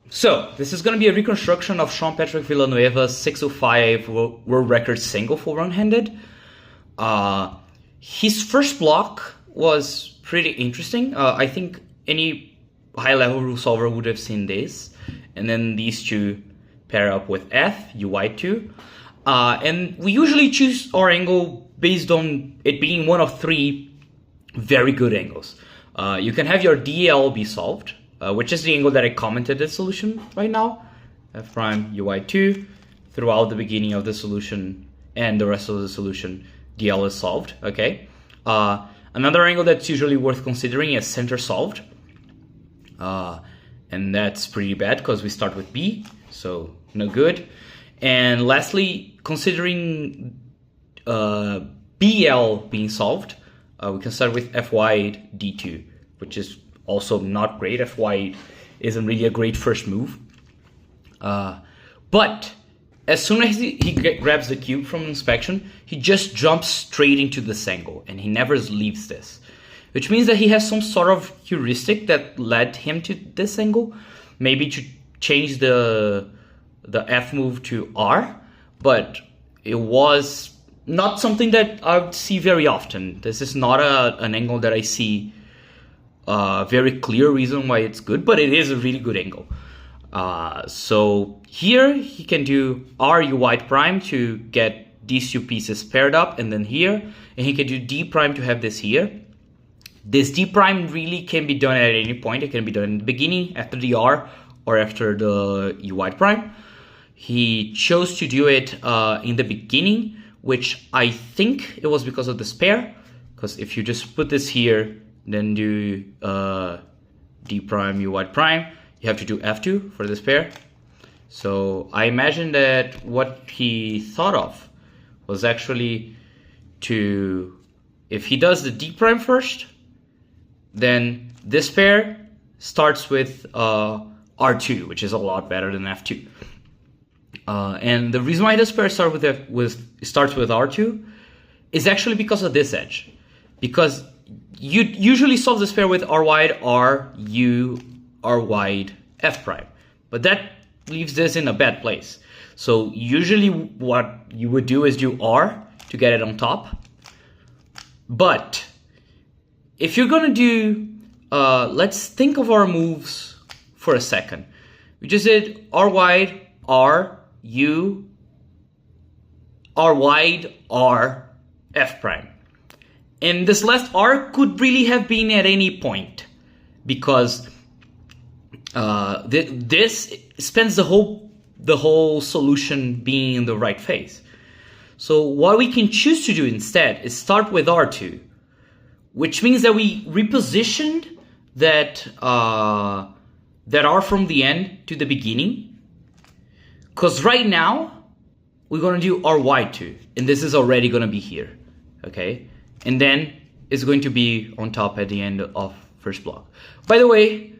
So this is going to be a reconstruction of Sean Patrick Villanueva's 605 world record single for one-handed. His first block was pretty interesting. I think any high-level rule solver would have seen this. And then these two pair up with F, UI2. And we usually choose our angle based on it being one of three very good angles. You can have your DL be solved, which is the angle that I commented the solution right now. F prime UI2 throughout the beginning of the solution and the rest of the solution, DL is solved, okay? Another angle that's usually worth considering is center solved. And that's pretty bad because we start with B, so no good. And lastly, considering BL being solved, we can start with F wide D2, which is also not great. F wide isn't really a great first move. But as soon as he grabs the cube from inspection, he just jumps straight into this angle, and he never leaves this. Which means that he has some sort of heuristic that led him to this angle. Maybe to change the F move to R, but it was not something that I would see very often. This is not an angle that I see a very clear reason why it's good, but it is a really good angle. So here he can do R U white prime to get these two pieces paired up, and then here, and he can do D prime to have this here. This D prime really can be done at any point. It can be done in the beginning, after the R, or after the U white prime. He chose to do it in the beginning, which I think it was because of this pair. Because if you just put this here, then do D prime, U white prime, you have to do F2 for this pair. So I imagine that what he thought of was actually to, if he does the D prime first, then this pair starts with R2, which is a lot better than F2. And the reason why this pair starts with R2 is actually because of this edge. Because you usually solve this pair with R wide, R, U, R wide, F prime. But that leaves this in a bad place. So usually what you would do is do R to get it on top. But if you're gonna do, let's think of our moves for a second. We just did R wide, R, U, R wide, R, F prime. And this last R could really have been at any point, because this spends the whole solution being in the right phase. So what we can choose to do instead is start with R2, which means that we repositioned that R from the end to the beginning. Because right now, we're going to do R wide 2, and this is already going to be here, okay? And then it's going to be on top at the end of first block. By the way,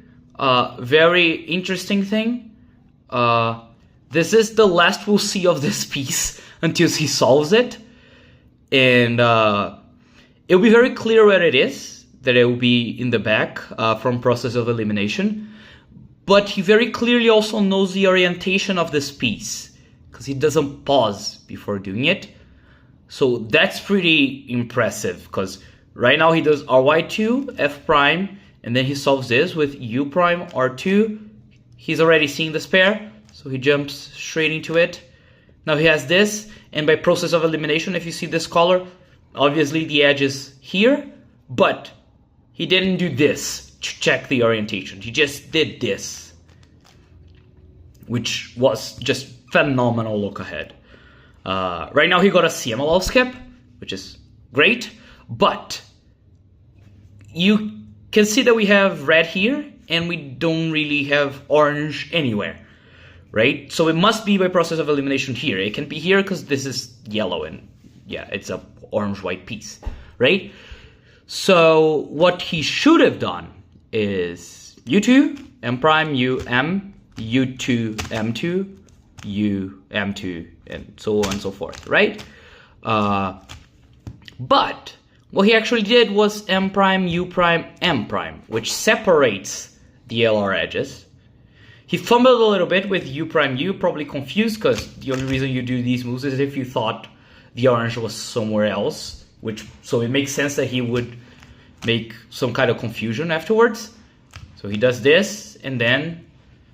very interesting thing, this is the last we'll see of this piece until he solves it. And it'll be very clear where it is, that it will be in the back from process of elimination. But he very clearly also knows the orientation of this piece, because he doesn't pause before doing it. So that's pretty impressive, because right now he does RY2, F prime, and then he solves this with U prime, R2. He's already seeing this pair, so he jumps straight into it. Now he has this, and by process of elimination, if you see this color, obviously the edge is here, but he didn't do this to check the orientation. He just did this, which was just phenomenal look ahead. Right now he got a CMLL skip, which is great, but you can see that we have red here, and we don't really have orange anywhere, right? So it must be by process of elimination here. It can be here because this is yellow, and yeah, it's a orange-white piece, right? So what he should have done is U2, M prime, U, M, U2, M2, U, M2, and so on and so forth, right? But what he actually did was M prime, U prime, M prime, which separates the LR edges. He fumbled a little bit with U prime U, probably confused because the only reason you do these moves is if you thought the orange was somewhere else, so it makes sense that he would make some kind of confusion afterwards. So he does this and then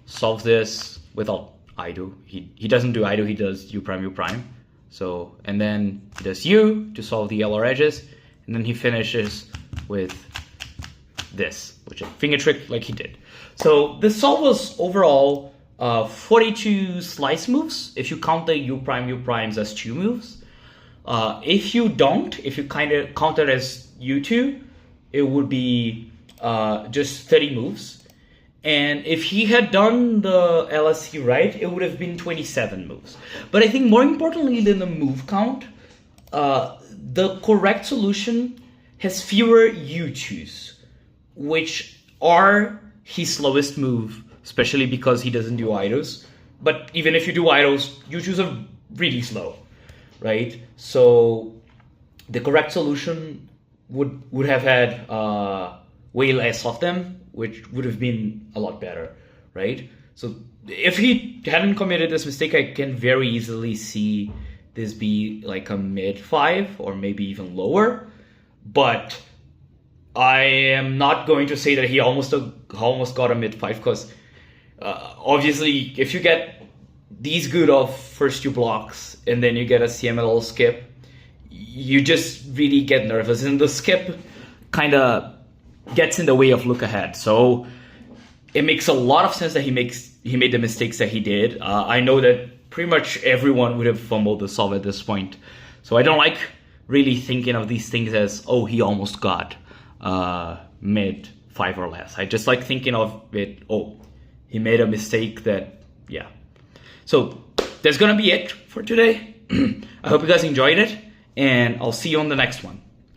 solves this without idle. He doesn't do idle, he does U prime. So, and then he does U to solve the yellow edges, and then he finishes with this, which is finger trick like he did. So the solve was overall 42 slice moves, if you count the U primes as 2 moves. If you don't, if you kind of count it as U2, it would be just 30 moves. And if he had done the LSC right, it would have been 27 moves. But I think more importantly than the move count, the correct solution has fewer U2s, which are his slowest move, especially because he doesn't do idles. But even if you do idles, U2s are really slow, right? So the correct solution would have had way less of them, which would have been a lot better, right? So if he hadn't committed this mistake, I can very easily see this be like a mid 5 or maybe even lower. But I am not going to say that he almost got a mid 5 because obviously if you get these good of first 2 blocks and then you get a CMLL skip, you just really get nervous, and the skip kind of gets in the way of look ahead. So it makes a lot of sense that he made the mistakes that he did. I know that pretty much everyone would have fumbled the solve at this point. So I don't like really thinking of these things as, oh, he almost got mid 5 or less. I just like thinking of it, oh, he made a mistake that, yeah. So that's gonna be it for today. I hope you guys enjoyed it, and I'll see you on the next one.